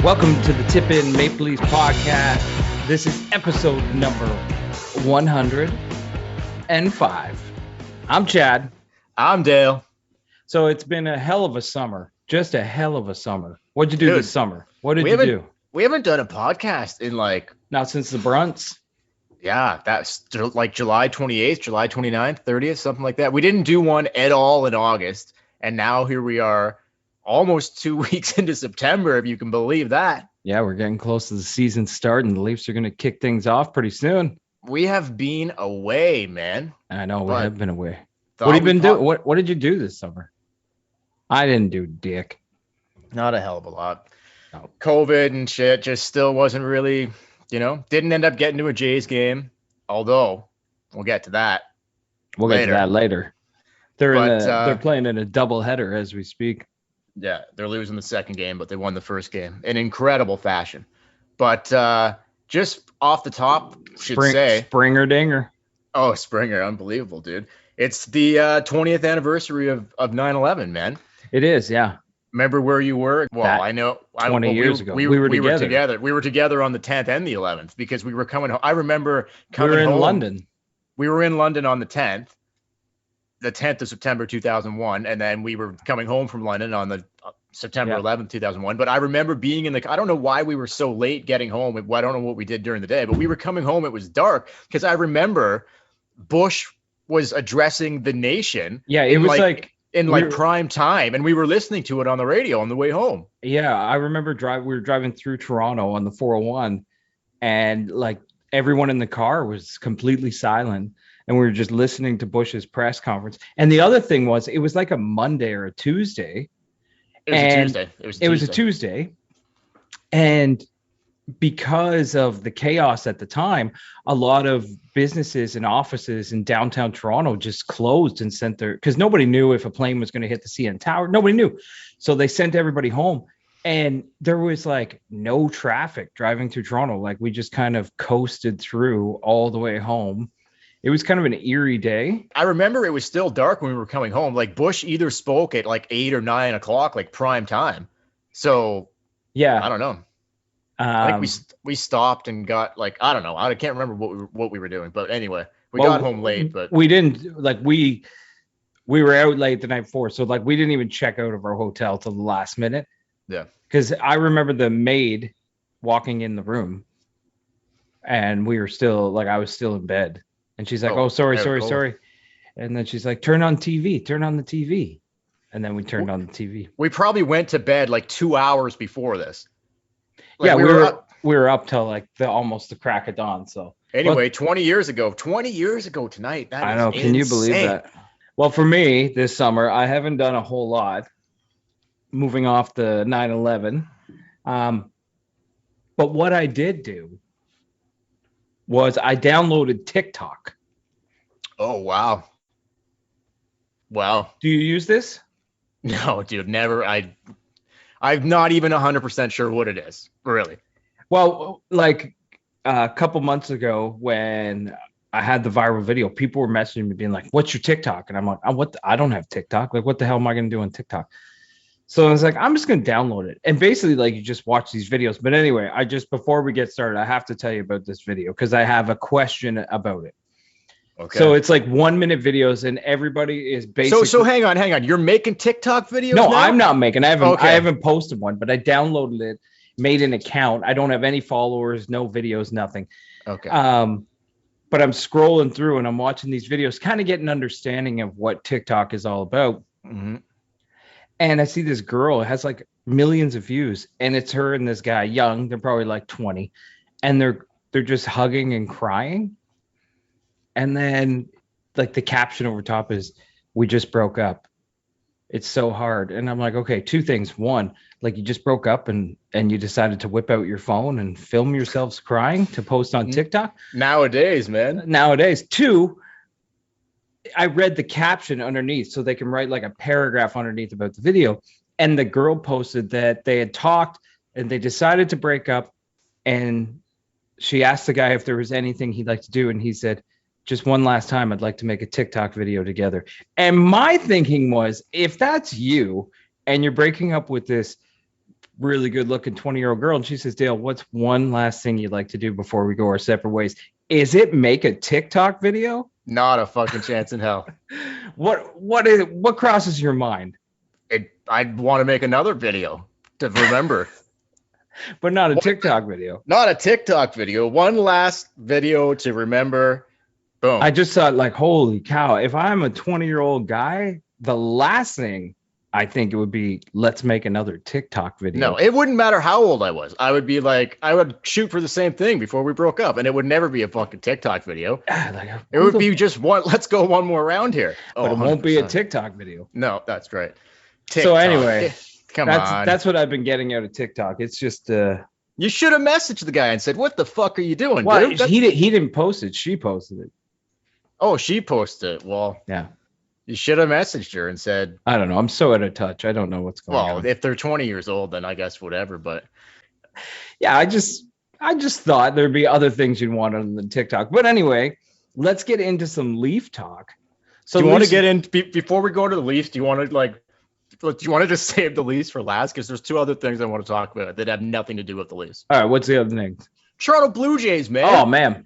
Welcome to the Tip In Maple Leafs podcast. This is episode number 105. I'm Chad. I'm Dale. So it's been a hell of a summer. Just a hell of a summer. What'd you do this summer? What did you do? We haven't done a podcast in not since the Brunts. Yeah, that's like July 28th, July 29th, 30th, something like that. We didn't do one at all in August. And now here we are almost 2 weeks into September, if you can believe that. Yeah, we're getting close to the season start, and the Leafs are going to kick things off pretty soon. We have been away, man. I know, we have been away. What have you been doing? What did you do this summer? I didn't do dick. Not a hell of a lot. No. COVID and shit just still wasn't really, didn't end up getting to a Jays game, although we'll get to that. We'll get to that later. They're playing in a doubleheader as we speak. Yeah, they're losing the second game, but they won the first game in incredible fashion. But just off the top, Springer Dinger. Oh, Springer, unbelievable, dude. It's the 20th anniversary of 9/11, man. It is, yeah. Remember where you were? Well, I know. 20 years ago. We were together. We were together on the 10th and the 11th because we were coming home. I remember coming home. We were in London. We were in London on the 10th of September 2001, and then we were coming home from London on the September 11th, 2001. But I remember being I don't know why we were so late getting home. I don't know what we did during the day, but we were coming home. It was dark because I remember Bush was addressing the nation. Yeah, it was prime time, and we were listening to it on the radio on the way home. Yeah, I remember we were driving through Toronto on the 401, and everyone in the car was completely silent. And we were just listening to Bush's press conference. And the other thing was, it was like a Monday or a Tuesday. It was a Tuesday. And because of the chaos at the time, a lot of businesses and offices in downtown Toronto just closed and sent because nobody knew if a plane was going to hit the CN Tower. Nobody knew. So they sent everybody home. And there was no traffic driving through Toronto. We just kind of coasted through all the way home. It was kind of an eerie day. I remember it was still dark when we were coming home. Bush either spoke at 8 or 9 o'clock, prime time. So yeah, I don't know. I think we stopped and got I don't know. I can't remember what we were doing, but anyway, we got home late. But we didn't we were out late the night before, so we didn't even check out of our hotel till the last minute. Yeah, because I remember the maid walking in the room, and we were still I was still in bed. And she's like, oh, sorry. And then she's like, turn on the TV. And then we turned on the TV. We probably went to bed 2 hours before this. Yeah, we were up till almost the crack of dawn. So anyway, 20 years ago tonight. I know. Can you believe that? Well, for me this summer, I haven't done a whole lot moving off the 9/11. But what I did do was I downloaded TikTok. Oh, wow. Do you use this? No, dude, never. I'm not even 100% sure what it is, really. Well, a couple months ago when I had the viral video, people were messaging me being like, what's your TikTok? And I'm like, I don't have TikTok. What the hell am I going to do on TikTok? So I was like, I'm just going to download it. And basically, you just watch these videos. But anyway, before we get started, I have to tell you about this video because I have a question about it. Okay. So it's 1 minute videos and everybody is basically. So hang on. You're making TikTok videos? No, now? I'm not making. I haven't posted one, but I downloaded it, made an account. I don't have any followers, no videos, nothing. Okay. But I'm scrolling through and I'm watching these videos, kind of get an understanding of what TikTok is all about. Mm-hmm. And I see this girl, it has millions of views, and it's her and this guy, young, they're probably 20, and they're just hugging and crying. And then the caption over top is, we just broke up. It's so hard. And I'm like, okay, two things. One, you just broke up and you decided to whip out your phone and film yourselves crying to post on TikTok. Nowadays, man. Two, I read the caption underneath so they can write a paragraph underneath about the video. And the girl posted that they had talked and they decided to break up. And she asked the guy if there was anything he'd like to do. And he said, just one last time, I'd like to make a TikTok video together. And my thinking was, if that's you and you're breaking up with this really good looking 20-year-old girl. And she says, Dale, what's one last thing you'd like to do before we go our separate ways? Is it make a TikTok video? Not a fucking chance in hell. What crosses your mind? I'd want to make another video to remember. But not a TikTok video. Not a TikTok video. One last video to remember. Boom. I just thought, like, holy cow, if I'm a 20-year-old guy, the last thing I think it would be, let's make another TikTok video. No, it wouldn't matter how old I was. I would be like, I would shoot for the same thing before we broke up, and it would never be a fucking TikTok video. It would be just one, let's go one more round here. But it won't be a TikTok video. No, that's right. TikTok. So anyway, come on. That's what I've been getting out of TikTok. It's just you should have messaged the guy and said, what the fuck are you doing, well, dude? He didn't post it. She posted it. Oh, she posted it. Well, yeah. You should have messaged her and said, I don't know. I'm so out of touch. I don't know what's going on. Well, if they're 20 years old, then I guess whatever. But yeah, I just thought there'd be other things you'd want on the TikTok. But anyway, let's get into some Leaf talk. So do you want to get in before we go to the Leafs? Do you want to just save the Leafs for last? Because there's two other things I want to talk about that have nothing to do with the Leafs. All right, what's the other thing? Toronto Blue Jays, man. Oh man,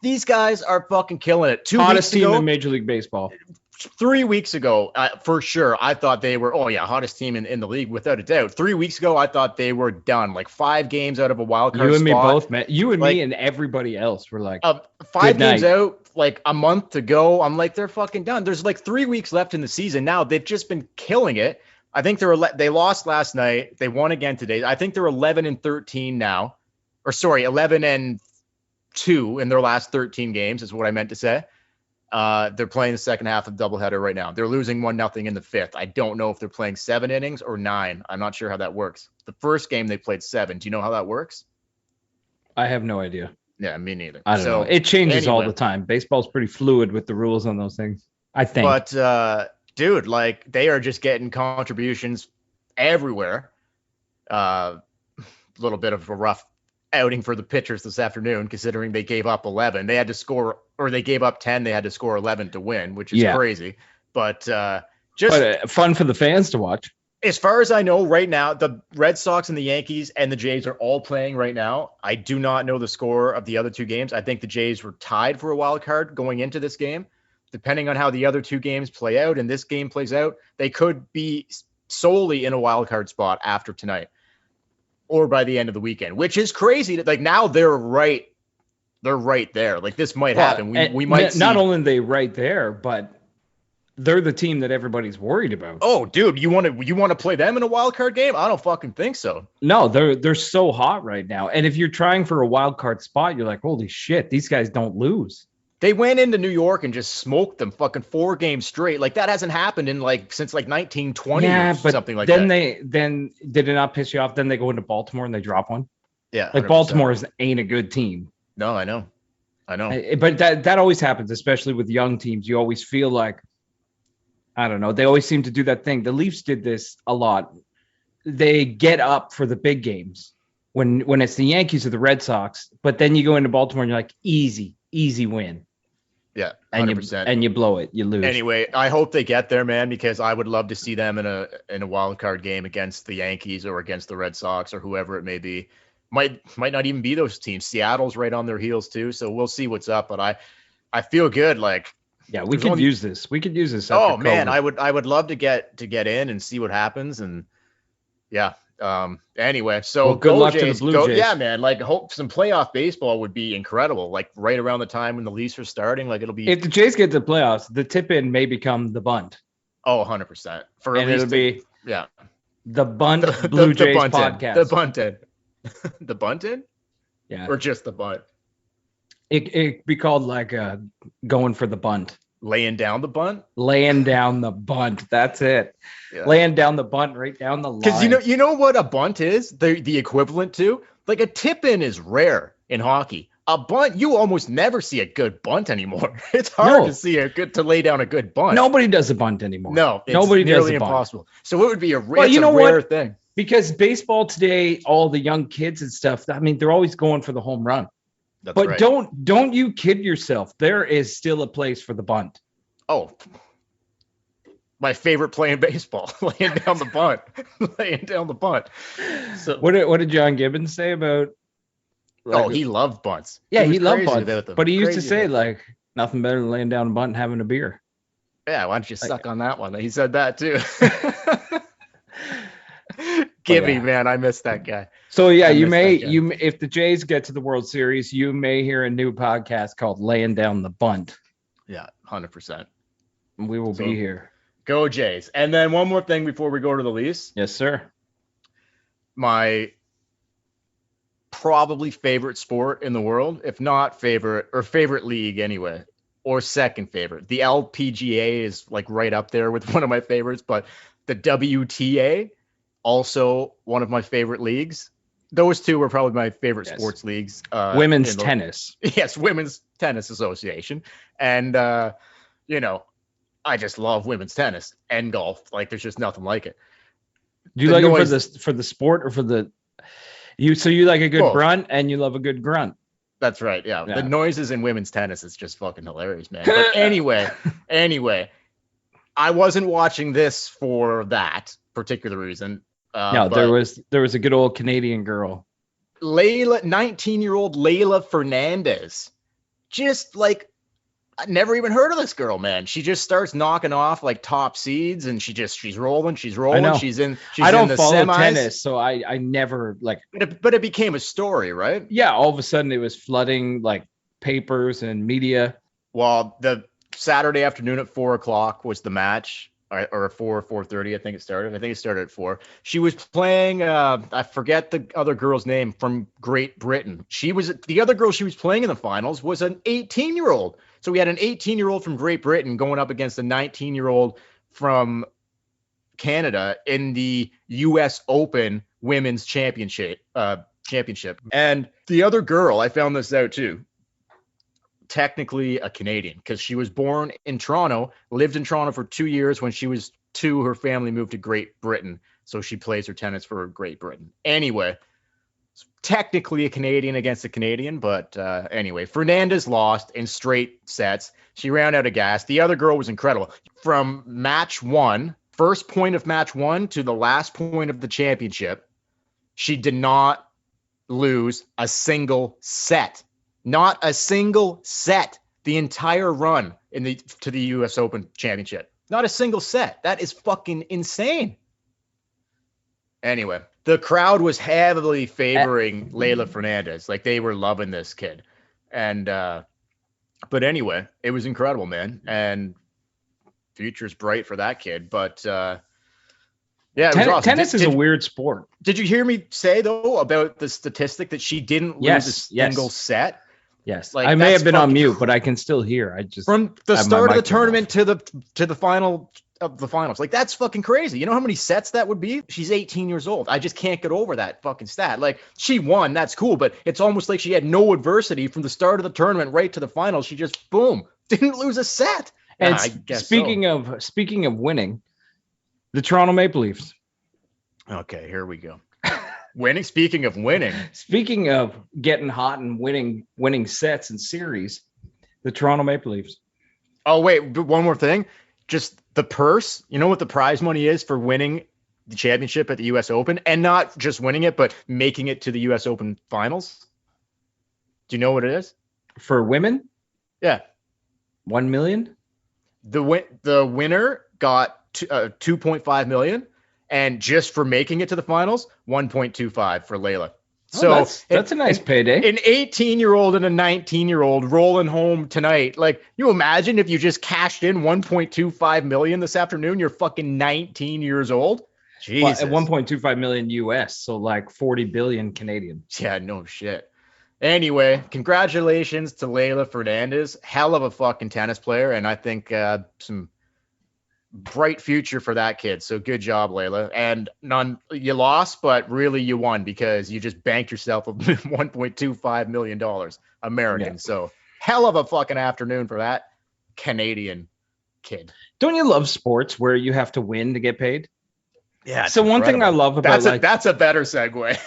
these guys are fucking killing it. Hottest team in Major League Baseball. 3 weeks ago, for sure, I thought they were, hottest team in the league, without a doubt. 3 weeks ago, I thought they were done. Like 5 games out of a wild card spot. You and me spot. both, man. You and me and everybody else were like, 5 games out, like a month to go. I'm like, they're fucking done. There's like 3 weeks left in the season. Now they've just been killing it. I think they lost last night. They won again today. I think they're 11-13 now, or sorry, 11-2 in their last 13 games is what I meant to say. They're playing the second half of the doubleheader right now. They're losing 1-0 in the fifth. I don't know if they're playing 7 innings or 9. I'm not sure how that works. The first game they played 7. Do you know how that works? I have no idea. Yeah, me neither. I don't know. It changes all the time. Baseball's pretty fluid with the rules on those things, I think. But dude, like they are just getting contributions everywhere. A little bit of a rough outing for the pitchers this afternoon, considering they gave up 11. They had to score, or they gave up 10. They had to score 11 to win, which is crazy. But fun for the fans to watch. As far as I know right now, the Red Sox and the Yankees and the Jays are all playing right now. I do not know the score of the other 2 games. I think the Jays were tied for a wild card going into this game. Depending on how the other 2 games play out and this game plays out, they could be solely in a wild card spot after tonight or by the end of the weekend, which is crazy. Like now they're right there. Like this might happen. We might see. Not only are they right there, but they're the team that everybody's worried about. Oh, dude, you want to play them in a wild card game? I don't fucking think so. No, they're so hot right now. And if you're trying for a wild card spot, you're like, holy shit, these guys don't lose. They went into New York and just smoked them fucking 4 games straight. Like that hasn't happened in since 1920 or something like that. Then did it not piss you off? Then they go into Baltimore and they drop one. Yeah. Like 100%. Baltimore ain't a good team. No, I know. But that always happens, especially with young teams. You always feel like, I don't know. They always seem to do that thing. The Leafs did this a lot. They get up for the big games when it's the Yankees or the Red Sox, but then you go into Baltimore and you're like, easy win. Yeah, 100%. And you blow it, you lose. Anyway, I hope they get there, man, because I would love to see them in a wild card game against the Yankees or against the Red Sox or whoever it may be. Might not even be those teams. Seattle's right on their heels too, so we'll see what's up. But I feel good. Like, yeah, we could use this. We could use this. Oh man, I would love to get in and see what happens. And yeah. Anyway, so good luck to the Blue Jays. Yeah, man. Like, hope some playoff baseball would be incredible. Like right around the time when the Leafs are starting, like it'll be. If the Jays get to the playoffs, the tip in may become the bunt. Oh, 100%. It'll be the bunt the Blue Jays bunt podcast. The bunted. The bunted? Yeah. Or just the bunt. It be called like going for the bunt. Laying down the bunt? Laying down the bunt. That's it. Yeah. Laying down the bunt right down the line. Because you know what a bunt is? The equivalent to? Like a tip-in is rare in hockey. A bunt, you almost never see a good bunt anymore. It's hard to lay down a good bunt. Nobody does a bunt anymore. No, it's nobody nearly does impossible. So it would be a rare thing. Because baseball today, all the young kids and stuff, I mean, they're always going for the home run. That's but right. don't you kid yourself. There is still a place for the bunt. Oh, my favorite play in baseball, laying down the bunt, laying down the bunt. So What did John Gibbons say about? Like, he loved bunts. Yeah, was he loved crazy bunts, about them. but he used to Crazy say about like nothing better than laying down a bunt and having a beer. Yeah, why don't you Like- suck on that one? He said that too. Gibby, man, I miss that guy. So yeah, I you miss may that guy. if the Jays get to the World Series, you may hear a new podcast called "Laying Down the Bunt." Yeah, 100%. We will So- be here. Go Jays. And then one more thing before we go to the Leafs. Yes, sir. My probably favorite sport in the world, if not favorite, or favorite league anyway, or second favorite. The LPGA is like right up there with one of my favorites, but the WTA, also one of my favorite leagues. Those two were probably my favorite Yes. sports leagues. Women's in the- tennis. Yes, Women's Tennis Association. And, I just love women's tennis and golf. Like, there's just nothing like it. Do you The like it noise- for the sport or for the you? So you like a good Both. brunt and you love a good grunt. That's right. Yeah. Yeah. The noises in women's tennis is just fucking hilarious, man. But anyway, I wasn't watching this for that particular reason. No, but there was a good old Canadian girl. 19-year-old Layla Fernandez. Just like, I never even heard of this girl, man. She just starts knocking off like top seeds, and she's rolling. know. She's in I don't the follow semis. tennis, so I never like. But it became a story, right? Yeah, all of a sudden it was flooding like papers and media. Well, the Saturday afternoon at 4:00 was the match, or 4:30. I think it started. I think it started at 4. She was playing. I forget the other girl's name from Great Britain. The other girl she was playing in the finals was an 18-year-old. So we had an 18-year-old from Great Britain going up against a 19-year-old from Canada in the U.S. Open Women's Championship. And the other girl, I found this out too, technically a Canadian, because she was born in Toronto, lived in Toronto for 2 years. When she was 2, her family moved to Great Britain, so she plays her tennis for Great Britain. Anyway, technically a Canadian against a Canadian, but anyway, Fernandez lost in straight sets. She ran out of gas. The other girl was incredible. From match 1, first point of match 1 to the last point of the championship, she did not lose a single set. Not a single set. The entire run to the U.S. Open Championship. Not a single set. That is fucking insane. Anyway, the crowd was heavily favoring Layla Fernandez. Like, they were loving this kid. And but anyway, it was incredible, man. And future's bright for that kid. But yeah, it was awesome. Tennis is a weird sport. Did you hear me say though about the statistic that she didn't lose a single set? Yes, Like, I may that's have been on fucking mute, but I can still hear. I just From the have my start of the mic turned tournament to the final of the finals. Like, that's fucking crazy. You know how many sets that would be? She's 18 years old. I just can't get over that fucking stat. Like, she won, that's cool, but it's almost like she had no adversity from the start of the tournament right to the finals. She just boom, didn't lose a set. And I guess speaking of winning, the Toronto Maple Leafs. Okay, here we go. Winning. Speaking of winning, Speaking of getting hot and winning sets and series, the Toronto Maple Leafs. oh wait, but one more thing. Just the purse. You know what the prize money is for winning the championship at the U.S. Open, and not just winning it, but making it to the U.S. Open finals? Do you know what it is? For women, Yeah. 1 million. The winner got 2.5 million, and just for making it to the finals, 1.25 for Layla. So that's a nice payday. An 18-year-old and a 19-year-old rolling home tonight. Like, you imagine if you just cashed in 1.25 million this afternoon, you're fucking 19 years old. Well, Jesus. at 1.25 million US, so like 40 billion Canadian. Yeah, no shit. Anyway, congratulations to Layla Fernandez. Hell of a fucking tennis player, and I think some bright future for that kid. So good job, Layla. And you lost, but really you won, because you just banked yourself $1.25 million American. Yeah. So hell of a fucking afternoon for that Canadian kid. Don't you love sports where you have to win to get paid? Yeah. So one thing I love about that's a better segue.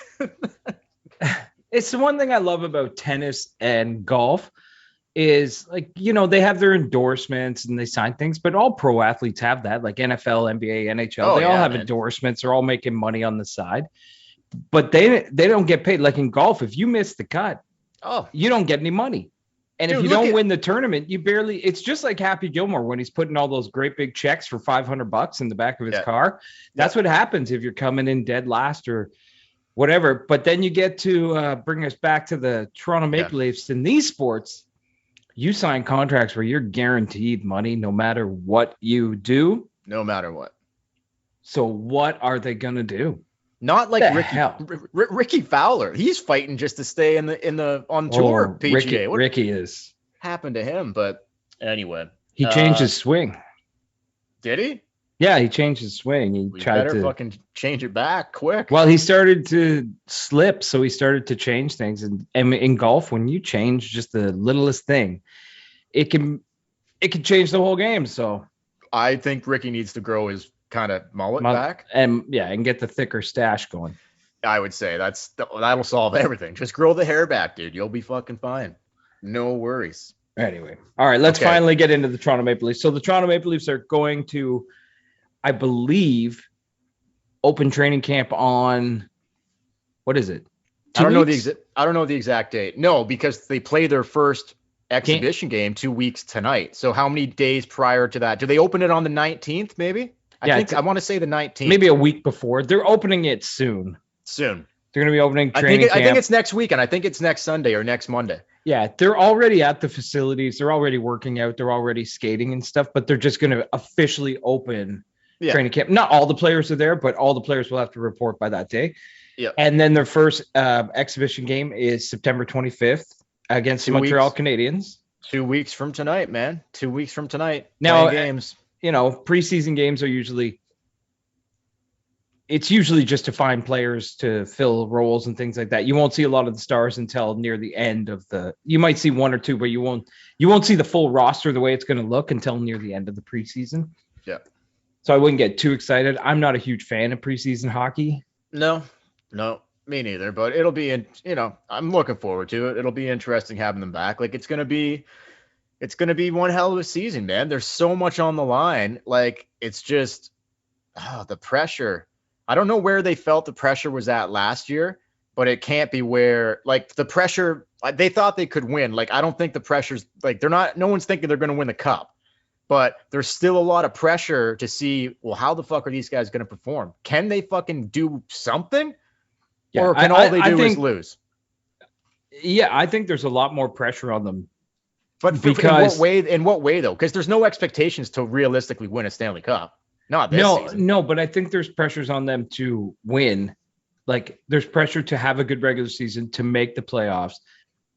it's the one thing I love about tennis and golf is like, they have their endorsements and they sign things, but all pro athletes have that, like NFL, NBA, NHL. They all have endorsements. They're all making money on the side, but they don't get paid. Like in golf, if you miss the cut, you don't get any money. And if you don't win the tournament, you barely. It's just like Happy Gilmore when he's putting all those great big checks for $500 in the back of his car. That's what happens if you're coming in dead last or whatever. But then you get to bring us back to the Toronto Maple Leafs in these sports. You sign contracts where you're guaranteed money no matter what you do. No matter what. So what are they going to do? Not like Ricky Fowler. He's fighting just to stay on tour. PGA. Ricky is happened to him, but anyway, he changed his swing. Did he? Yeah, he changed his swing. He tried to fucking change it back quick. Well, he started to slip, so he started to change things. And in golf, when you change just the littlest thing, it can change the whole game. So I think Ricky needs to grow his kind of mullet back and get the thicker stash going. I would say that'll solve everything. Just grow the hair back, dude. You'll be fucking fine. No worries. Anyway, all right, let's finally get into the Toronto Maple Leafs. So the Toronto Maple Leafs are going to, I believe, open training camp on, what is it? I don't know the exact date. No, because they play their first exhibition game 2 weeks tonight. So how many days prior to that? Do they open it on the 19th, maybe? I want to say the 19th. Maybe a week before. They're opening it soon. They're going to be opening training camp. I think it's next weekend. I think it's next Sunday or next Monday. Yeah, they're already at the facilities. They're already working out. They're already skating and stuff, but they're just going to officially open training camp. Not all the players are there, but all the players will have to report by that day. Yeah. And then their first exhibition game is September 25th against the Montreal Canadiens. 2 weeks from tonight, man. 2 weeks from tonight. Now, games. Preseason games are usually just to find players to fill roles and things like that. You won't see a lot of the stars until near the end of you might see one or two, but you won't see the full roster the way it's going to look until near the end of the preseason. Yeah. So I wouldn't get too excited. I'm not a huge fan of preseason hockey. No, me neither, but it'll be, I'm looking forward to it. It'll be interesting having them back. Like it's going to be one hell of a season, man. There's so much on the line. Like it's just the pressure. I don't know where they felt the pressure was at last year, but it can't be where like the pressure, they thought they could win. Like, I don't think the pressure's like, no one's thinking they're going to win the cup, but there's still a lot of pressure to see, well, how the fuck are these guys going to perform? Can they fucking do something? Yeah, or can all they do is lose? Yeah. I think there's a lot more pressure on them. But in what way though? Because there's no expectations to realistically win a Stanley Cup. Not this season. No, but I think there's pressures on them to win. Like there's pressure to have a good regular season, to make the playoffs,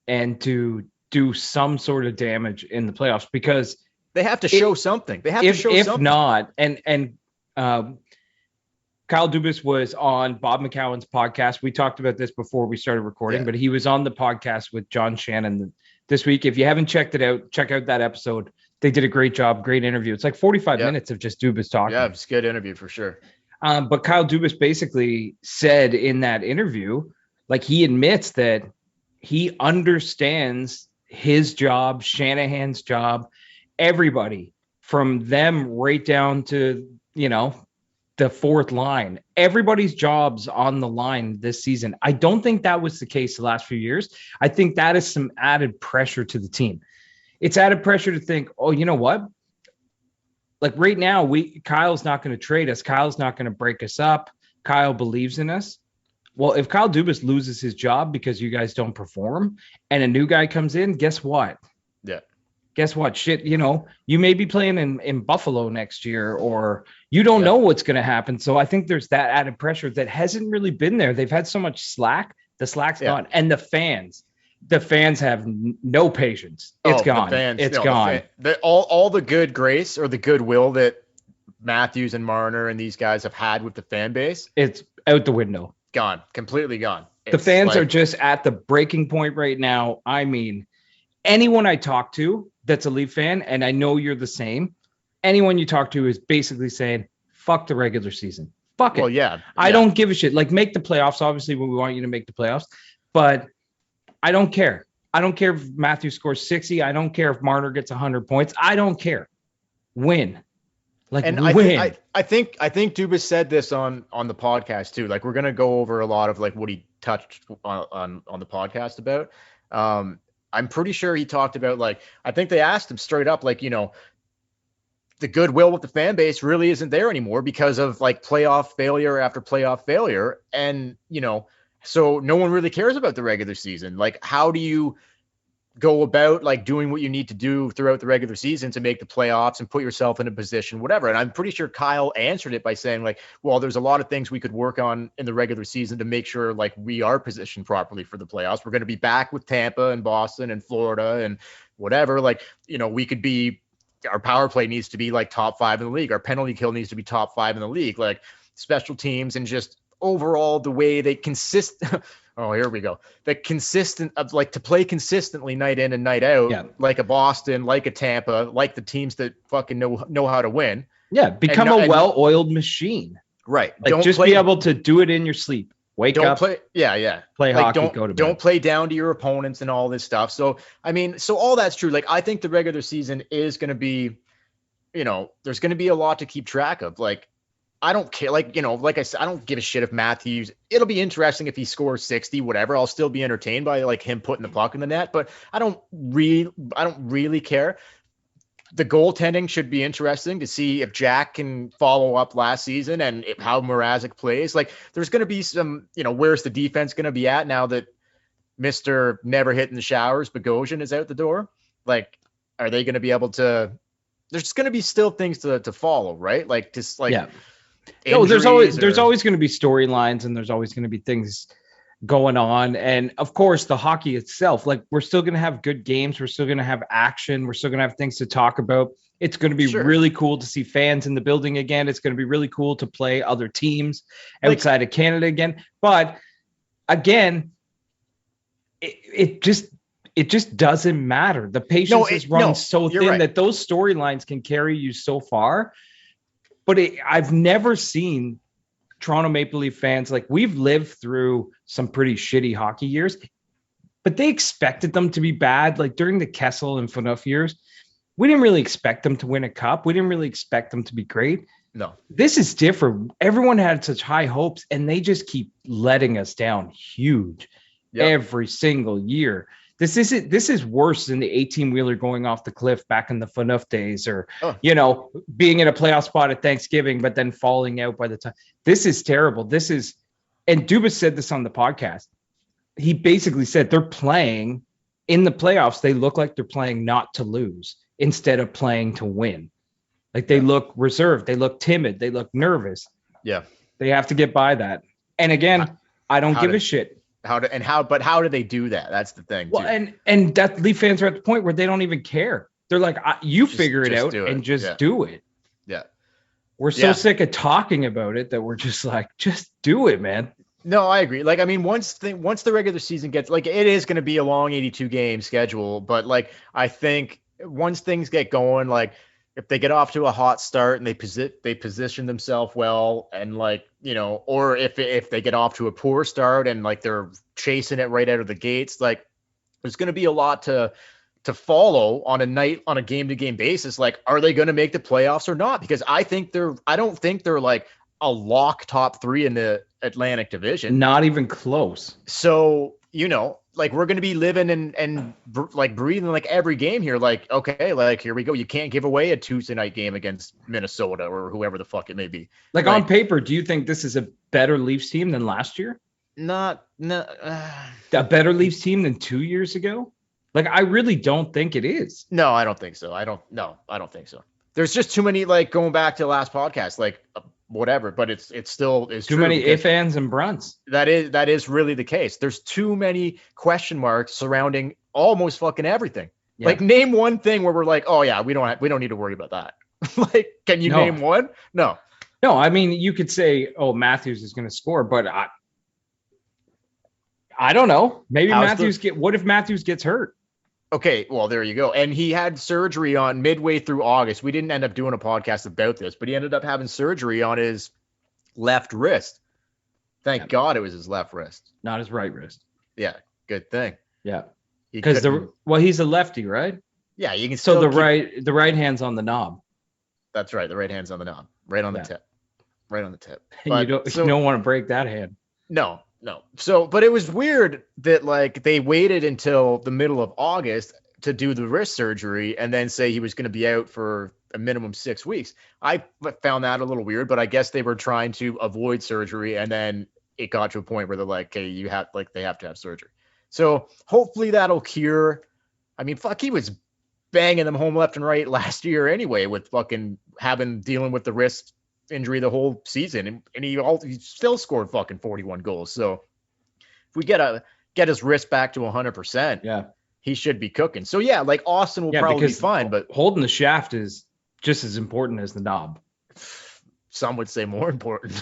and to do some sort of damage in the playoffs because they have to show something. They have to show something. If not, and Kyle Dubas was on Bob McCowan's podcast. We talked about this before we started recording, but he was on the podcast with John Shannon this week. If you haven't checked it out, check out that episode. They did a great job, great interview. It's like 45 minutes of just Dubas talking. Yeah, it's a good interview for sure. But Kyle Dubas basically said in that interview, like he admits that he understands his job, Shanahan's job, everybody from them right down to, the fourth line. Everybody's job's on the line this season. I don't think that was the case the last few years. I think that is some added pressure to the team. It's added pressure to think, oh, you know what? Like right now, Kyle's not going to trade us. Kyle's not going to break us up. Kyle believes in us. Well, if Kyle Dubas loses his job because you guys don't perform and a new guy comes in, guess what? Yeah. Guess what? Shit, you may be playing in Buffalo next year, or you don't know what's going to happen. So I think there's that added pressure that hasn't really been there. They've had so much slack. The slack's gone. And the fans have no patience. It's gone. It's gone. All the good grace or the goodwill that Matthews and Marner and these guys have had with the fan base, it's out the window. Gone. Completely gone. The fans are just at the breaking point right now. I mean, anyone I talk to that's a Leaf fan, and I know you're the same, anyone you talk to is basically saying, fuck the regular season. Fuck it. Well, yeah. I don't give a shit. Like, make the playoffs. Obviously, we want you to make the playoffs, but I don't care. I don't care if Matthews scores 60. I don't care if Marner gets 100 points. I don't care. Win. Like, and win. I think Dubas said this on the podcast too. Like, we're gonna go over a lot of like what he touched on the podcast about. I'm pretty sure he talked about, like, I think they asked him straight up, like, the goodwill with the fan base really isn't there anymore because of like playoff failure after playoff failure. And, so no one really cares about the regular season. Like, how do you go about like doing what you need to do throughout the regular season to make the playoffs and put yourself in a position, whatever. And I'm pretty sure Kyle answered it by saying, like, well, there's a lot of things we could work on in the regular season to make sure like we are positioned properly for the playoffs. We're going to be back with Tampa and Boston and Florida and whatever. Like, we could be, our power play needs to be like top 5 in the league. Our penalty kill needs to be top 5 in the league, like special teams and just overall the way they consist. Oh, here we go. The consistent of like to play consistently night in and night out, like a Boston, like a Tampa, like the teams that fucking know how to win. Yeah. Become a well-oiled machine. Right. Like, don't just be able to do it in your sleep. Wake up. Play. Yeah. Play like, hockey. Go to bed. Don't play down to your opponents and all this stuff. So, I mean, so all that's true. Like, I think the regular season is going to be, there's going to be a lot to keep track of. Like, I don't care. Like, like I said, I don't give a shit if Matthews, it'll be interesting if he scores 60, whatever. I'll still be entertained by like him putting the puck in the net, but I don't really care. The goaltending should be interesting to see if Jack can follow up last season and how Mrazek plays. Like, there's going to be some, where's the defense going to be at now that Mr. Never Hit in the Showers, Bogosian, is out the door? Like, are they going to be able to, there's going to be still things to follow, right? Like, just like, no, there's always going to be storylines and there's always going to be things going on. And of course, the hockey itself, like, we're still going to have good games. We're still going to have action. We're still going to have things to talk about. It's going to be really cool to see fans in the building again. It's going to be really cool to play other teams outside of Canada again. But again, it just doesn't matter. The patience is run so thin that those storylines can carry you so far. But I've never seen Toronto Maple Leaf fans, like, we've lived through some pretty shitty hockey years, but they expected them to be bad. Like, during the Kessel and Phaneuf years, we didn't really expect them to win a cup. We didn't really expect them to be great. No, this is different. Everyone had such high hopes and they just keep letting us down huge every single year. This is worse than the 18-wheeler going off the cliff back in the Phaneuf days, or, being in a playoff spot at Thanksgiving, but then falling out by the time. This is terrible. And Dubas said this on the podcast. He basically said they're playing in the playoffs. They look like they're playing not to lose instead of playing to win. Like, they look reserved. They look timid. They look nervous. Yeah. They have to get by that. And again, I don't give a shit. How do they do that? That's the thing. Well, and that Leaf fans are at the point where they don't even care. They're like, you figure it out and just do it. Yeah. We're so sick of talking about it that we're just like, just do it, man. No, I agree. Like, I mean, once the regular season gets, like, it is going to be a long 82 game schedule, but like, I think once things get going, like, if they get off to a hot start and they position themselves well, and like, or if they get off to a poor start and like they're chasing it right out of the gates, like, there's going to be a lot to follow on a game to game basis. Like, are they going to make the playoffs or not? Because I don't think they're like a lock top 3 in the Atlantic Division. Not even close. So, like, we're going to be living and like breathing like every game here. Like, okay, like, here we go. You can't give away a Tuesday night game against Minnesota or whoever the fuck it may be. Like, on paper, do you think this is a better Leafs team than last year? A better Leafs team than 2 years ago? Like, I really don't think it is. No, I don't think so. I don't think so. There's just too many, like, going back to the last podcast, like, whatever, but it's still is too many ifs, ands, and brunts. That is really the case. There's too many question marks surrounding almost fucking everything. Yeah. Like, name one thing where we're like, oh yeah, we don't need to worry about that. Like, can you name one? No. I mean, you could say, oh, Matthews is going to score, but I don't know. Maybe what if Matthews gets hurt? Okay, well, there you go. And he had surgery on midway through August. We didn't end up doing a podcast about this, but he ended up having surgery on his left wrist. Thank God it was his left wrist. Not his right wrist. Yeah, good thing. Yeah. Because he's a lefty, right? Yeah, you can so still the right hand's on the knob. That's right. The right hand's on the knob, right on the tip, right on the tip. But, you don't want to break that hand. No. So, but it was weird that like they waited until the middle of August to do the wrist surgery and then say he was going to be out for a minimum 6 weeks. I found that a little weird, but I guess they were trying to avoid surgery, and then it got to a point where they're like, "Okay, they have to have surgery." So hopefully that'll cure. I mean, fuck, he was banging them home left and right last year anyway, with fucking dealing with the wrist injury the whole season, and he still scored fucking 41 goals. So if we get his wrist back to 100%, yeah, he should be cooking. So yeah, like Austin will probably be fine, but holding the shaft is just as important as the knob. Some would say more important.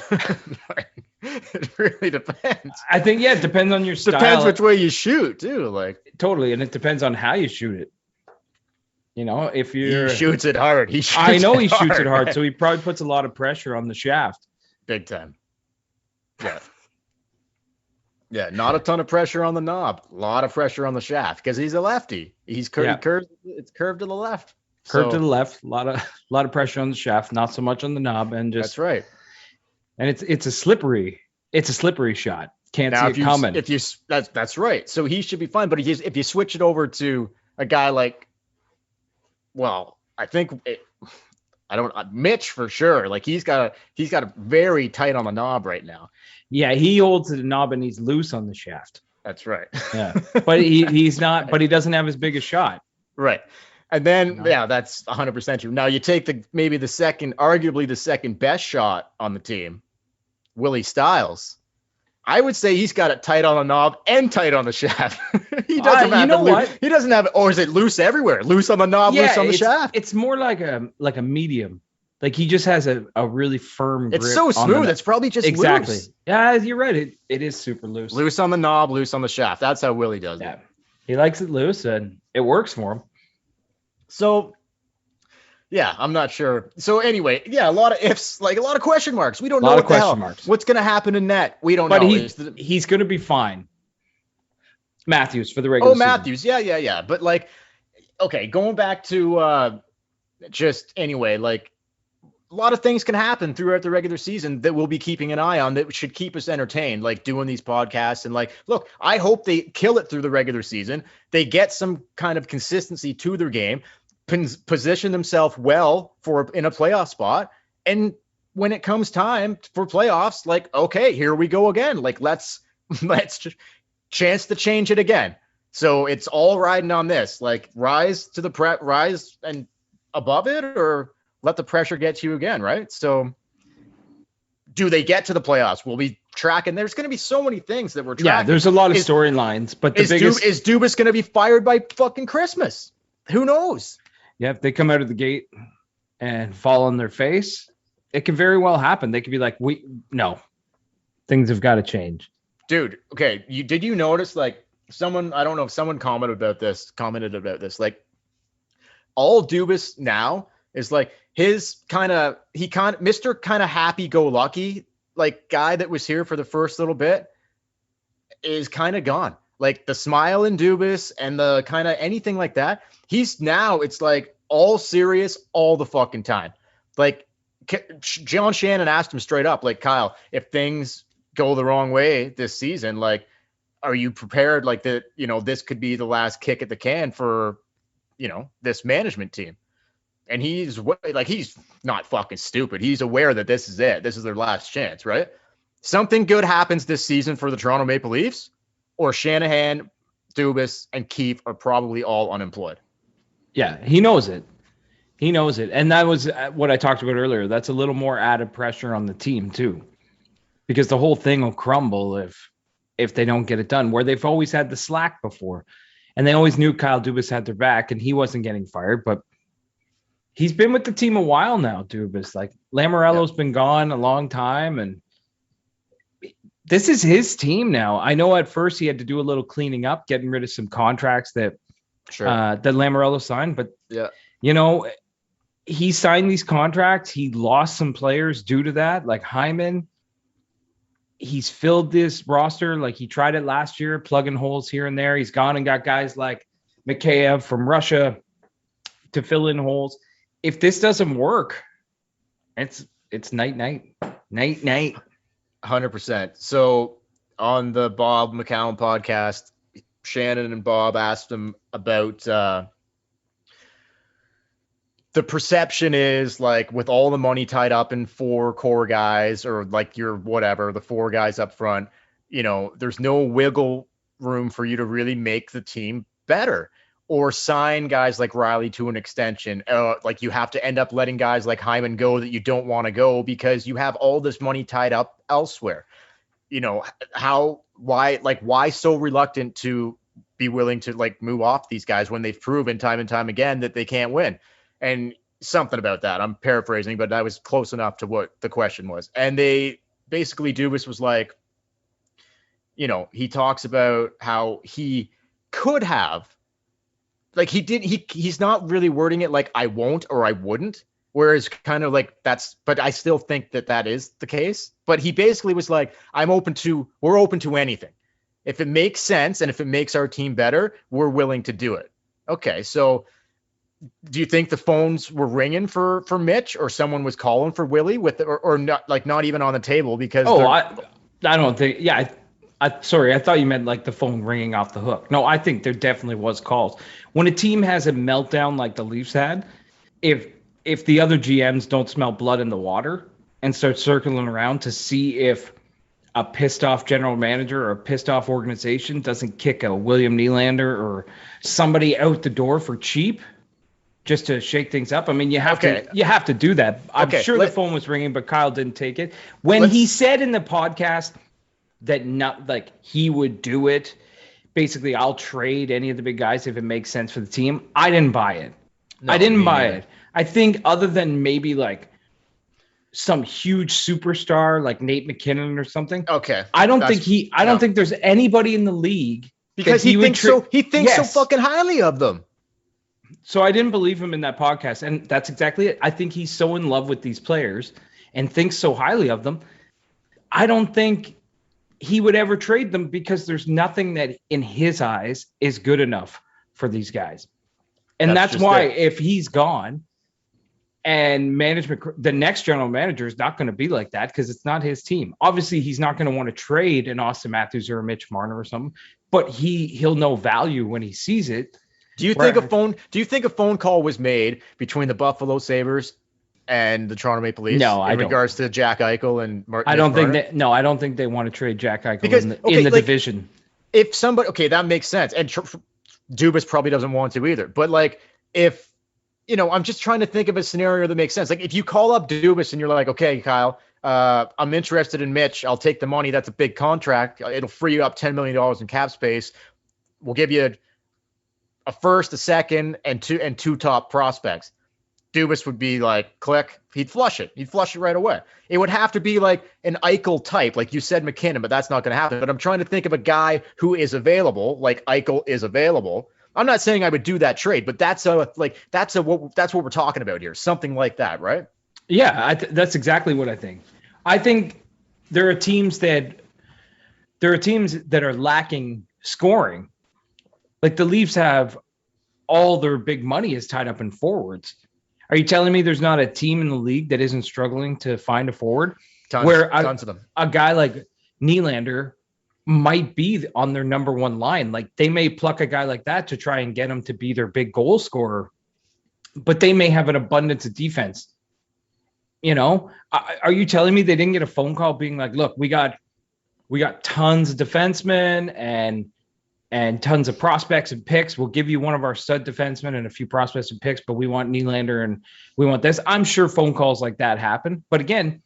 It really depends. I think it depends on your style. Depends which way you shoot too. Like totally, and it depends on how you shoot it. If he shoots it hard, I know he shoots it hard, so he probably puts a lot of pressure on the shaft. Big time. Yeah. Yeah, not a ton of pressure on the knob. A lot of pressure on the shaft because he's a lefty. He's curved. It's curved to the left. Curved to the left. A lot of pressure on the shaft, not so much on the knob, and just that's right. And it's a slippery shot. Can't see it coming. That's right. So he should be fine. But if you switch it over to a guy like, well, I think Mitch for sure. Like he's got a very tight on the knob right now. Yeah, he holds the knob and he's loose on the shaft. That's right. Yeah, but he's not. But he doesn't have as big a shot. Right. And then that's 100% true. Now you take arguably the second best shot on the team, Willie Stiles. I would say he's got it tight on the knob and tight on the shaft. He doesn't have it loose. He doesn't have it, or is it loose everywhere? Loose on the knob, loose on the shaft. It's more like a medium. Like he just has a really firm grip. It's so smooth. It's probably just exactly. Loose. Yeah, you're right. It is super loose. Loose on the knob, loose on the shaft. That's how Willie does it. He likes it loose, and it works for him. So, yeah, I'm not sure. So anyway, a lot of ifs, like a lot of question marks. We don't know what the hell. What's going to happen in net. We don't know. But he's going to be fine. Matthews for the regular season. Matthews. Yeah. But like, okay, going back to just anyway, like a lot of things can happen throughout the regular season that we'll be keeping an eye on that should keep us entertained, like doing these podcasts. And like, look, I hope they kill it through the regular season. They get some kind of consistency to their game, position themselves well in a playoff spot. And when it comes time for playoffs, like, okay, here we go again. Like, let's just chance to change it again. So it's all riding on this, like rise and above it, or let the pressure get to you again, right? So do they get to the playoffs? We'll be tracking. There's going to be so many things that we're tracking. Yeah, there's a lot of storylines, but is Dubas going to be fired by fucking Christmas? Who knows? Yeah, if they come out of the gate and fall on their face, it could very well happen. They could be like, no, things have got to change. Dude, okay. Did you notice, like, I don't know if someone commented about this, like, all Dubas now is like Mr. kind of happy-go-lucky, like, guy that was here for the first little bit is kind of gone. Like, the smile in Dubas and the kind of anything like that, it's like all serious all the fucking time. Like, John Shannon asked him straight up, like, Kyle, if things go the wrong way this season, like, are you prepared, like, that, this could be the last kick at the can for, this management team? And he's not fucking stupid. He's aware that this is it. This is their last chance, right? Something good happens this season for the Toronto Maple Leafs, or Shanahan, Dubas, and Keefe are probably all unemployed. Yeah, he knows it. And that was what I talked about earlier. That's a little more added pressure on the team too, because the whole thing will crumble if they don't get it done, where they've always had the slack before. And they always knew Kyle Dubas had their back and he wasn't getting fired, but he's been with the team a while now, Dubas. Like, Lamoriello's been gone a long time, and this is his team now. I know at first he had to do a little cleaning up, getting rid of some contracts that Lamoriello signed, but he signed these contracts. He lost some players due to that, like Hyman. he's filled this roster. Like he tried it last year, plugging holes here and there. He's gone and got guys like Mikheyev from Russia to fill in holes. If this doesn't work, it's night. 100%. So on the Bob McCown podcast, Shannon and Bob asked him about the perception is like with all the money tied up in 4 core guys or like your whatever, the 4 guys up front, you know, there's no wiggle room for you to really make the team better or sign guys like Riley to an extension. Like you have to end up letting guys like Hyman go that you don't want to go because you have all this money tied up elsewhere. You know, why so reluctant to be willing to like move off these guys when they've proven time and time again that they can't win? And something about that, I'm paraphrasing, but that was close enough to what the question was. And they basically, Dubas was like, you know, he talks about how he could have, like he's not really wording it like I won't or I wouldn't. Whereas kind of like but I still think that is the case. But he basically was like, we're open to anything. If it makes sense and if it makes our team better, we're willing to do it. Okay. So do you think the phones were ringing for Mitch or someone was calling for Willie or not, like not even on the table because I don't think, yeah. Sorry, I thought you meant like the phone ringing off the hook. No, I think there definitely was calls. When a team has a meltdown like the Leafs had, if the other GMs don't smell blood in the water and start circling around to see if a pissed off general manager or a pissed off organization doesn't kick a William Nylander or somebody out the door for cheap just to shake things up. I mean, you have to do that. I'm sure the phone was ringing, but Kyle didn't take it. When he said in the podcast that not like he would do it, basically I'll trade any of the big guys if it makes sense for the team. I didn't buy it. No, I didn't buy it. I think other than maybe like some huge superstar like Nate McKinnon or something. Okay. I don't think there's anybody in the league because he thinks so fucking highly of them. So I didn't believe him in that podcast. And that's exactly it. I think he's so in love with these players and thinks so highly of them. I don't think he would ever trade them because there's nothing that in his eyes is good enough for these guys. And that's why if he's gone and management, the next general manager is not going to be like that because it's not his team. Obviously, he's not going to want to trade an Austin Matthews or a Mitch Marner or something, but he'll know value when he sees it. Do you think a phone call was made between the Buffalo Sabres and the Toronto Maple Leafs in regards to Jack Eichel and Martin? I don't think they want to trade Jack Eichel in the division. If somebody, that makes sense. And Dubas probably doesn't want to either. But like, if, you know, I'm just trying to think of a scenario that makes sense. Like if you call up Dubas and you're like, okay, Kyle, I'm interested in Mitch. I'll take the money. That's a big contract. It'll free you up $10 million in cap space. We'll give you a first, a second, and two top prospects. Dubas would be like, click. He'd flush it. He'd flush it right away. It would have to be like an Eichel type, like you said, McKinnon, but that's not going to happen. But I'm trying to think of a guy who is available, like Eichel is available. I'm not saying I would do that trade, but that's what we're talking about here. Something like that, right? Yeah, that's exactly what I think. I think there are teams that are lacking scoring. Like the Leafs have all their big money is tied up in forwards. Are you telling me there's not a team in the league that isn't struggling to find a forward? Tons of them. A guy like Nylander might be on their number one line. Like they may pluck a guy like that to try and get him to be their big goal scorer, but they may have an abundance of defense. You know, are you telling me they didn't get a phone call being like, look, we got tons of defensemen and tons of prospects and picks. We'll give you one of our stud defensemen and a few prospects and picks, but we want Nylander and we want this. I'm sure phone calls like that happen. But again,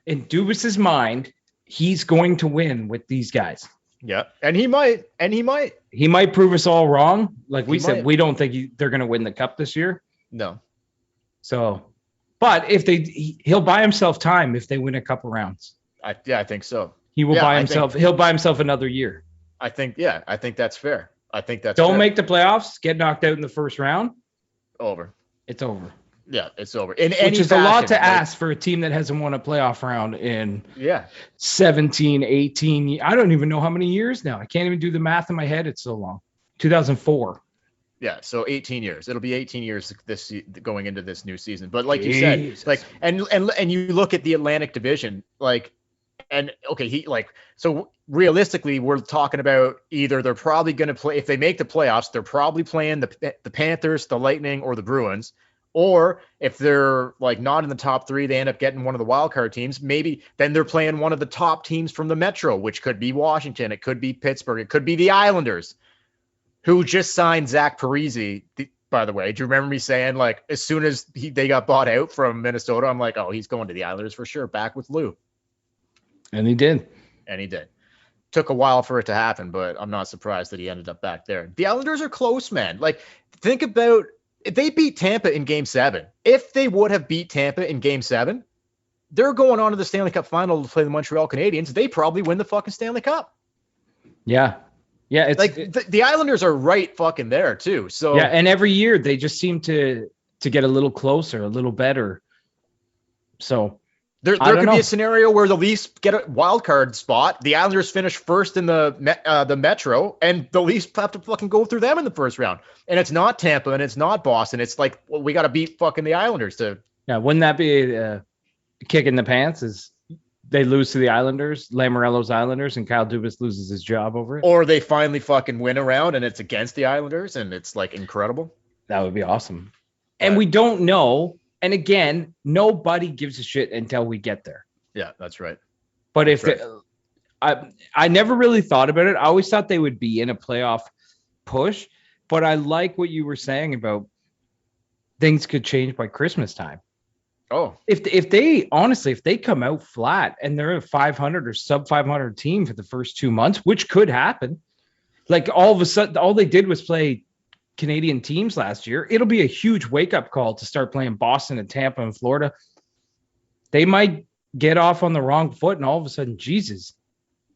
in Dubas's mind, he's going to win with these guys. Yeah. And he might. He might prove us all wrong. Like we said, we don't think they're going to win the cup this year. No. So, but if he'll buy himself time if they win a couple rounds. I think so. He'll buy himself another year. I think that's fair. Don't make the playoffs, get knocked out in the first round. Over. It's over. Yeah, it's over. In which any is fashion, a lot to like, ask for a team that hasn't won a playoff round in Yeah. 17, 18. I don't even know how many years now. I can't even do the math in my head. It's so long. 2004. Yeah, so 18 years. It'll be 18 years going into this new season. But like you said, like and you look at the Atlantic Division, like, and okay, so realistically, we're talking about either they're probably going to play, if they make the playoffs, they're probably playing the Panthers, the Lightning, or the Bruins. Or if they're like not in the top three, they end up getting one of the wild card teams. Maybe then they're playing one of the top teams from the Metro, which could be Washington, it could be Pittsburgh, it could be the Islanders, who just signed Zach Parise, by the way. Do you remember me saying, like, as soon as they got bought out from Minnesota, I'm like, oh, he's going to the Islanders for sure, back with Lou. And he did. Took a while for it to happen, but I'm not surprised that he ended up back there. The Islanders are close, man. Like, think about if they beat Tampa in Game 7. If they would have beat Tampa in Game 7, they're going on to the Stanley Cup final to play the Montreal Canadiens. They probably win the fucking Stanley Cup. Yeah. Yeah, it's like the Islanders are right fucking there too. So yeah, and every year they just seem to get a little closer, a little better. So there could be a scenario where the Leafs get a wild card spot. The Islanders finish first in the Metro, and the Leafs have to fucking go through them in the first round. And it's not Tampa, and it's not Boston. It's like, well, we got to beat fucking the Islanders to. Yeah, wouldn't that be a kick in the pants? Is they lose to the Islanders, Lamoriello's Islanders, and Kyle Dubas loses his job over it? Or they finally fucking win a round and it's against the Islanders and it's like incredible. That would be awesome. And we don't know. And again, nobody gives a shit until we get there. Yeah, that's right. But I never really thought about it. I always thought they would be in a playoff push. But I like what you were saying about things could change by Christmas time. Oh, if they come out flat and they're a 500 or sub 500 team for the first 2 months, which could happen, like all of a sudden, all they did was play Canadian teams last year. It'll be a huge wake up call to start playing Boston and Tampa and Florida. They might get off on the wrong foot, and all of a sudden, Jesus,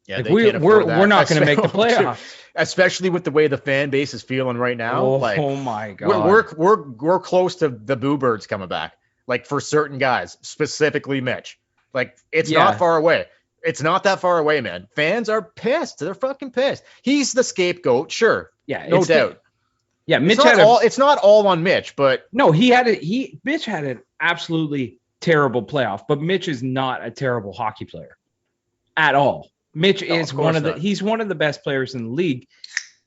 yeah, like we're not going to make the playoffs, especially with the way the fan base is feeling right now. Oh my god, we're close to the Boo Birds coming back. Like for certain guys, specifically Mitch. Like it's not far away. It's not that far away, man. Fans are pissed. They're fucking pissed. He's the scapegoat, sure. Yeah, no doubt. Mitch it's not all on Mitch, but no, Mitch had an absolutely terrible playoff, but Mitch is not a terrible hockey player at all. Mitch is he's one of the best players in the league.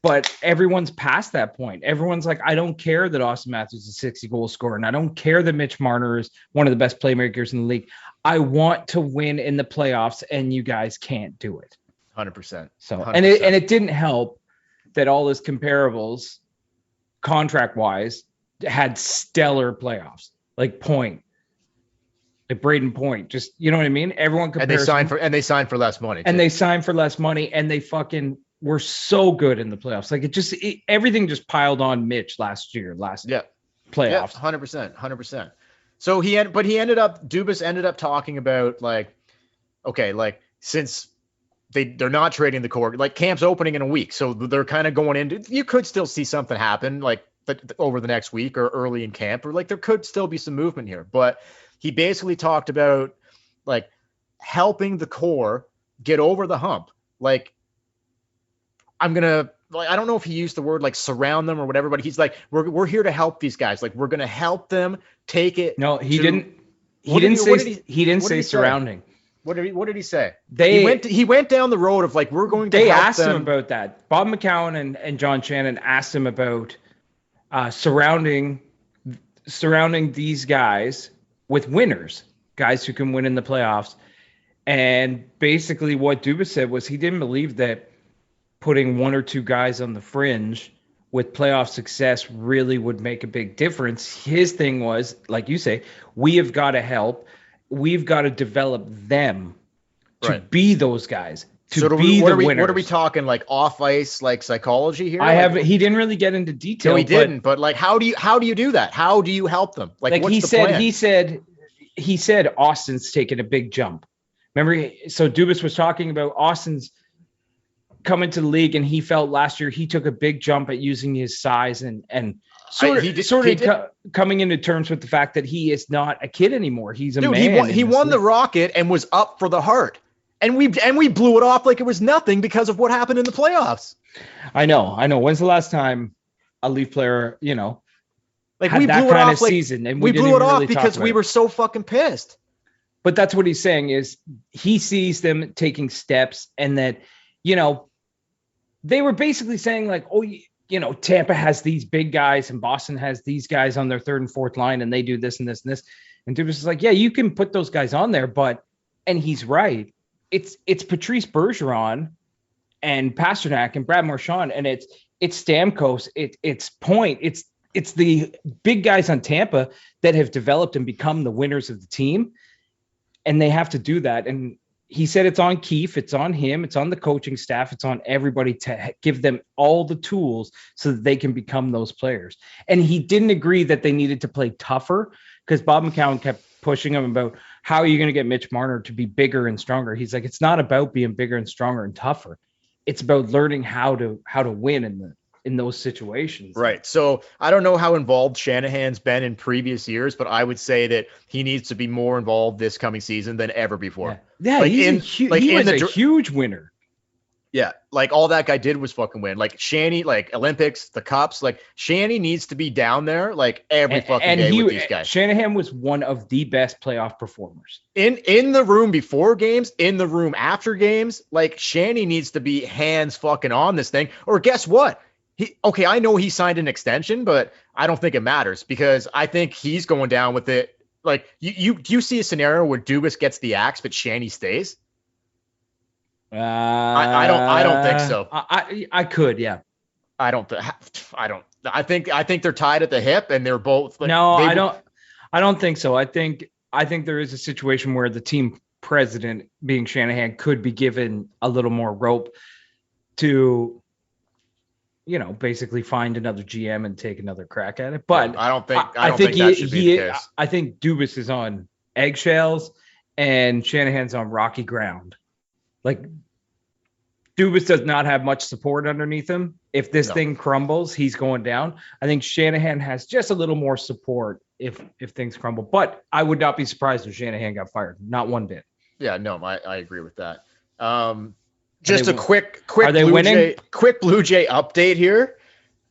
But everyone's past that point. Everyone's like, I don't care that Austin Matthews is a 60-goal scorer, and I don't care that Mitch Marner is one of the best playmakers in the league. I want to win in the playoffs, and you guys can't do it. 100%. So, 100%. And it didn't help that all his comparables, contract-wise, had stellar playoffs, like Point, like Braden Point. Just, you know what I mean? Everyone compares. And they signed for less money. And they signed for less money, and they fucking were so good in the playoffs. Like everything just piled on Mitch last playoffs. Yeah, 100%. So Dubas ended up talking about like, okay, like since they're not trading the core, like camp's opening in a week. So they're kind of going into, you could still see something happen like over the next week or early in camp, or like there could still be some movement here. But he basically talked about like helping the core get over the hump. Like, I don't know if he used the word like surround them or whatever, but he's like, we're here to help these guys. Like, we're going to help them take it. No, he didn't say surrounding. What did he say? He went down the road of like, we're going to help them. They asked him about that. Bob McCown and John Shannon asked him about surrounding these guys with winners, guys who can win in the playoffs. And basically what Dubas said was he didn't believe that putting one or two guys on the fringe with playoff success really would make a big difference. His thing was, like you say, we have got to help. We've got to develop them to be those guys, to be the winners. What are we talking, like off ice, like psychology here? He didn't really get into detail. No, he didn't. But like, how do you do that? How do you help them? Like what's the plan? He said Austin's taken a big jump. Remember, so Dubas was talking about Austin's coming to the league, and he felt last year he took a big jump at using his size and coming into terms with the fact that he is not a kid anymore. He's a man. He won the Rocket and was up for the Hart. And we blew it off like it was nothing because of what happened in the playoffs. I know. When's the last time a Leaf player, like we blew it off season, and we blew it off because we were so fucking pissed. But that's what he's saying is he sees them taking steps, and that, they were basically saying like, oh, Tampa has these big guys and Boston has these guys on their third and fourth line, and they do this and this and this. And Dubas is like, yeah, you can put those guys on there, and he's right. It's Patrice Bergeron and Pasternak and Brad Marchand, and it's Stamkos, it's Point, it's the big guys on Tampa that have developed and become the winners of the team, and they have to do that. And he said it's on Keefe, it's on him, it's on the coaching staff, it's on everybody to give them all the tools so that they can become those players. And he didn't agree that they needed to play tougher, because Bob McCown kept pushing him about how are you going to get Mitch Marner to be bigger and stronger. He's like, it's not about being bigger and stronger and tougher. It's about learning how to win in those situations. Right. So I don't know how involved Shanahan's been in previous years, but I would say that he needs to be more involved this coming season than ever before. Yeah, like he was a huge winner. Yeah, like all that guy did was fucking win. Like Shanny, like Olympics, the Cups, like Shanny needs to be down there like every fucking day with these guys. Shanahan was one of the best playoff performers. In the room before games, in the room after games, like Shanny needs to be hands fucking on this thing. Or guess what? I know he signed an extension, but I don't think it matters because I think he's going down with it. Like you see a scenario where Dubas gets the axe, but Shanny stays? I don't think so. I could, yeah. I think they're tied at the hip, and they're both. Like, no, I don't think so. I think there is a situation where the team president, being Shanahan, could be given a little more rope to, basically find another GM and take another crack at it. But I don't think that should be the case. I think Dubas is on eggshells and Shanahan's on rocky ground. Like, Dubas does not have much support underneath him. If this thing crumbles, he's going down. I think Shanahan has just a little more support if things crumble. But I would not be surprised if Shanahan got fired. Not one bit. Yeah, no, I agree with that. Just a quick Are they winning? Quick Blue Jay update here.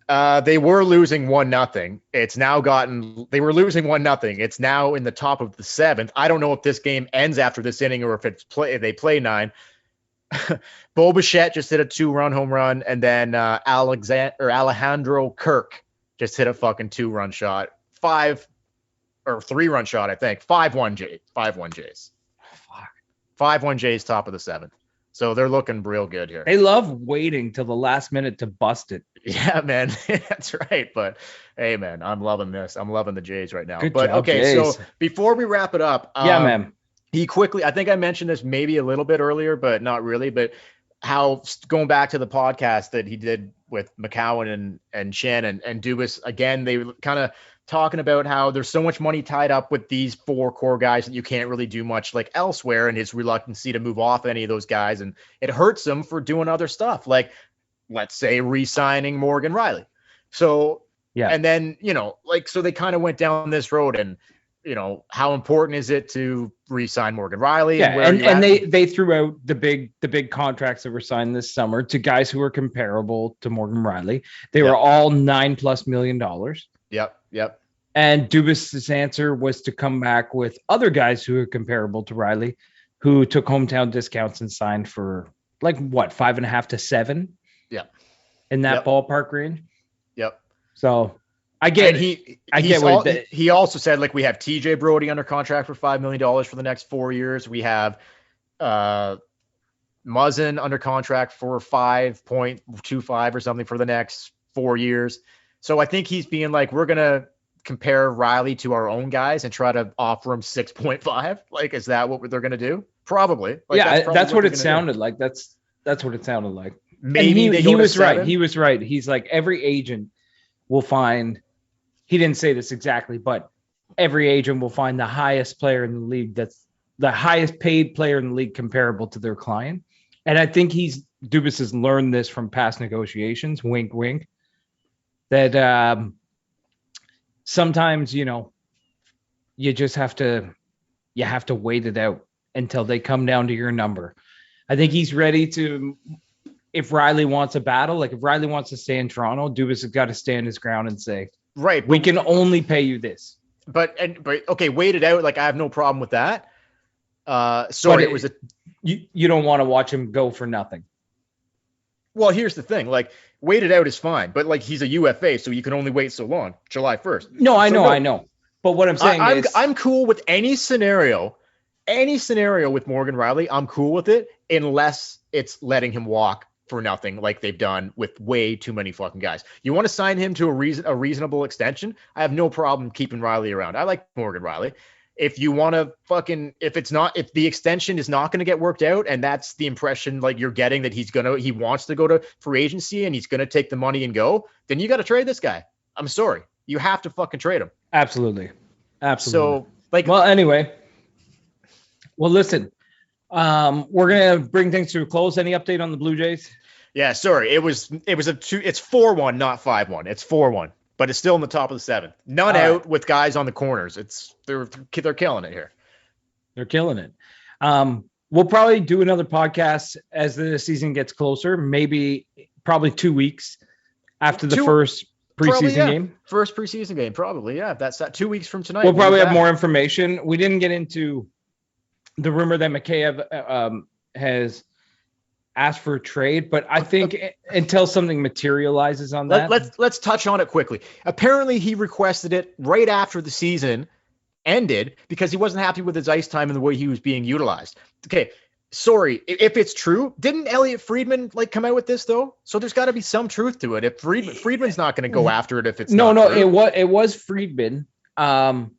They were losing 1-0. They were losing 1-0. It's now in the top of the 7th. I don't know if this game ends after this inning or if they play 9. Bo Bichette just hit a 2-run home run, and then Alejandro Kirk just hit a fucking 2-run shot. 3-run shot, I think. 5-1 Jays. 5-1 Jays. 5-1 Jays, top of the 7th. So they're looking real good here. They love waiting till the last minute to bust it. Yeah, man. That's right. But hey, man, I'm loving this. I'm loving the Jays right now. Good job, okay, Jays. So before we wrap it up, yeah, man. I think I mentioned this maybe a little bit earlier, but not really. But how, going back to the podcast that he did with McCowan and Shannon and Dubas, again, they were kind of talking about how there's so much money tied up with these 4 core guys that you can't really do much like elsewhere, and his reluctancy to move off any of those guys. And it hurts him for doing other stuff, like, let's say, re-signing Morgan Riley. So, yeah. And then, so they kind of went down this road, and, how important is it to re-sign Morgan Riley? Yeah, and they threw out the big contracts that were signed this summer to guys who were comparable to Morgan Riley. They were all $9+ million. Yep. And Dubas's answer was to come back with other guys who are comparable to Riley, who took hometown discounts and signed for like what, 5.5 to 7? Yeah. In that ballpark range. Yep. So I get it. He also said, like, we have TJ Brody under contract for $5 million for the next 4 years. We have Muzzin under contract for 5.25 or something for the next 4 years. So I think he's being like, we're going to compare Riley to our own guys and try to offer him 6.5. Like, is that what they're going to do? Probably. Like, that's what it sounded like. That's what it sounded like. Maybe he was right. He was right. He's like, every agent will find, he didn't say this exactly, but every agent will find the highest player in the league, that's the highest paid player in the league comparable to their client. And I think Dubas has learned this from past negotiations, wink, wink, that sometimes, you just have to wait it out until they come down to your number. I think he's ready to, if Riley wants a battle, like if Riley wants to stay in Toronto, Dubas has got to stand his ground and say, right, we can only pay you this. But okay, wait it out. Like I have no problem with that. Sorry, it was you don't want to watch him go for nothing. Well, here's the thing. Like, wait it out is fine, but like he's a UFA, so you can only wait so long. July 1st. No, I know. But what I'm saying is, I'm cool with any scenario with Morgan Riley. I'm cool with it unless it's letting him walk for nothing, like they've done with way too many fucking guys. You want to sign him to a reasonable extension? I have no problem keeping Riley around. I like Morgan Riley. If you want to if the extension is not going to get worked out, and that's the impression like you're getting that he wants to go to free agency and he's going to take the money and go, then you got to trade this guy. I'm sorry. You have to fucking trade him. Absolutely. So well, anyway, listen, we're going to bring things to a close. Any update on the Blue Jays? Yeah, sorry. It's 4-1, not 5-1. It's 4-1. But it's still in the top of the seventh. None out with guys on the corners. They're killing it here. They're killing it. We'll probably do another podcast as the season gets closer. Probably 2 weeks after the first preseason game. First preseason game, probably. Yeah, that's 2 weeks from tonight. We'll probably have more information. We didn't get into the rumor that Mikheyev has asked for a trade, but I think until something materializes on that, let's touch on it quickly. Apparently he requested it right after the season ended because he wasn't happy with his ice time and the way he was being utilized. Okay, sorry, if it's true, didn't Elliot Friedman come out with this though? So there's got to be some truth to it. If Friedman's not going to go after it if it's not true. It was Friedman. But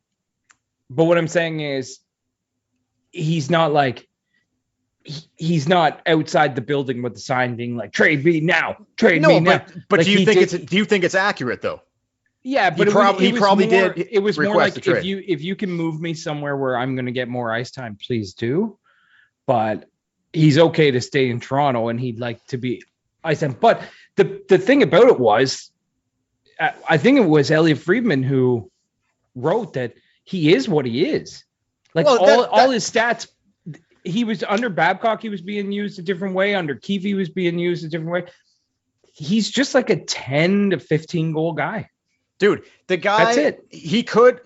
what I'm saying is he's not he's not outside the building with the sign being like, trade me now, trade me now. But do you think it's accurate though? Yeah, but he probably did. It was more like if you can move me somewhere where I'm going to get more ice time, please do. But he's okay to stay in Toronto and he'd like to be ice time. But the thing about it was, I think it was Elliot Friedman who wrote that he is what he is. All his stats. He was under Babcock. He was being used a different way. Under Keefe, he was being used a different way. He's just like a 10 to 15 goal guy. Dude, the guy, that's it. He could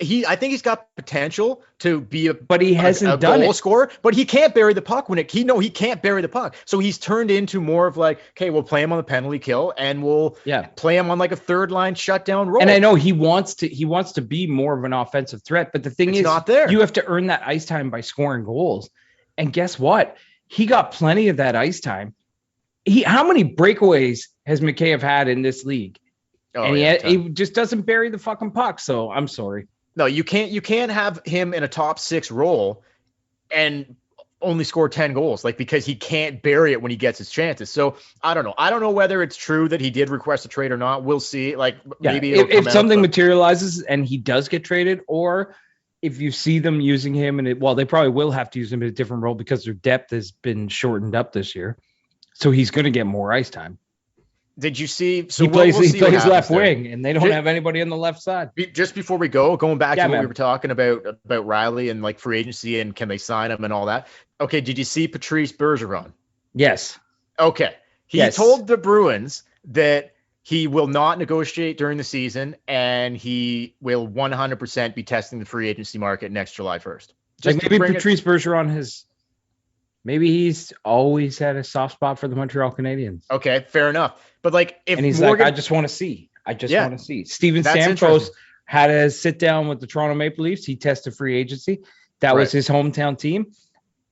I think he's got potential to be but he hasn't done goal it. Scorer, but he can't bury the puck he can't bury the puck. So he's turned into more of okay, we'll play him on the penalty kill and we'll play him on a third line shutdown role. And I know he wants to be more of an offensive threat, but the thing is not there. You have to earn that ice time by scoring goals. And guess what? He got plenty of that ice time. How many breakaways has Mikheyev had in this league? He just doesn't bury the fucking puck. So I'm sorry. No, you can't have him in a top 6 role and only score 10 goals, because he can't bury it when he gets his chances. So I don't know. I don't know whether it's true that he did request a trade or not. We'll see. Maybe if something materializes and he does get traded, or if you see them using him they probably will have to use him in a different role because their depth has been shortened up this year. So he's going to get more ice time. Did you see? So he plays left wing, and they don't have anybody on the left side. Just before we going back to what we were talking about Riley and free agency and can they sign him and all that. Okay, did you see Patrice Bergeron? Yes. Okay, he told the Bruins that he will not negotiate during the season, and he will 100% be testing the free agency market next July 1st. Maybe Patrice Bergeron has. Maybe he's always had a soft spot for the Montreal Canadiens. Okay, fair enough. But if he's I just want to see. Want to see. Steven Stamkos had a sit down with the Toronto Maple Leafs. He tested free agency. That was his hometown team.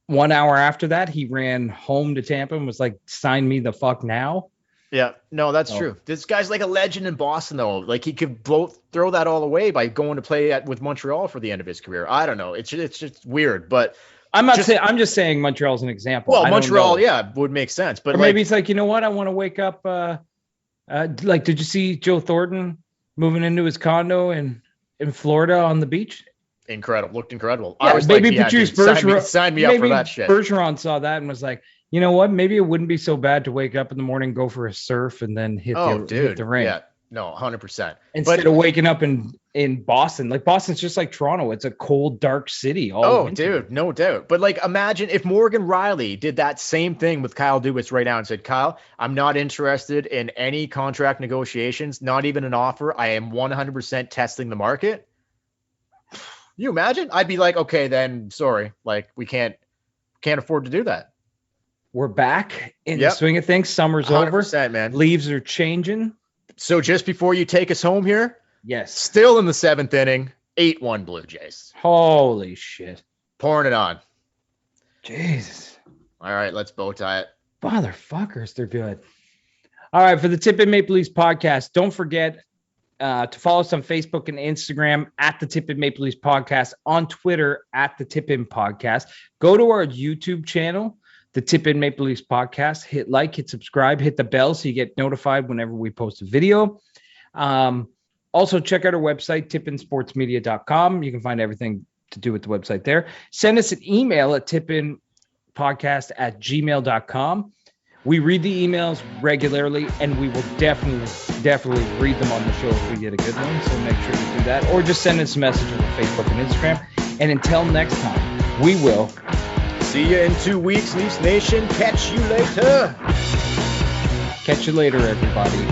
1 hour after that, he ran home to Tampa and was like, "Sign me the fuck now." Yeah, no, that's true. This guy's like a legend in Boston, though. He could throw that all away by going to play with Montreal for the end of his career. I don't know. It's just weird, but. I'm just saying Montreal's an example. Well, Montreal, would make sense. But maybe it's you know what? I want to wake up. Did you see Joe Thornton moving into his condo in Florida on the beach? Incredible. Looked incredible. Yeah, maybe Patrice Bergeron sign me up for that shit. Bergeron saw that and was like, you know what? Maybe it wouldn't be so bad to wake up in the morning, go for a surf, and then hit the rain. Yeah. No, 100%. Instead of waking up in Boston. Like Boston's just like Toronto. It's a cold, dark city. Dude, no doubt. But like, imagine if Morgan Riley did that same thing with Kyle Dubas right now and said, Kyle, I'm not interested in any contract negotiations, not even an offer. I am 100% testing the market. You imagine? I'd be like, okay, then sorry. Like we can't afford to do that. We're back in the swing of things. Summer's over. Man. Leaves are changing. So just before you take us home here, yes, still in the 7th inning, 8-1 Blue Jays. Holy shit. Pouring it on. Jesus. All right, let's bow tie it. Motherfuckers, they're good. All right, for the Tip In Maple Leafs podcast, don't forget to follow us on Facebook and Instagram at the Tip In Maple Leafs podcast, on Twitter at the Tip In podcast. Go to our YouTube channel, the Tip In Maple Leafs podcast. Hit like, hit subscribe, hit the bell so you get notified whenever we post a video. Also, check out our website, tipinsportsmedia.com. You can find everything to do with the website there. Send us an email at tipinpodcast@gmail.com. We read the emails regularly, and we will definitely read them on the show if we get a good one. So make sure to do that, or just send us messages on Facebook and Instagram. And until next time, we will see you in 2 weeks, Leafs Nation. Catch you later. Catch you later, everybody.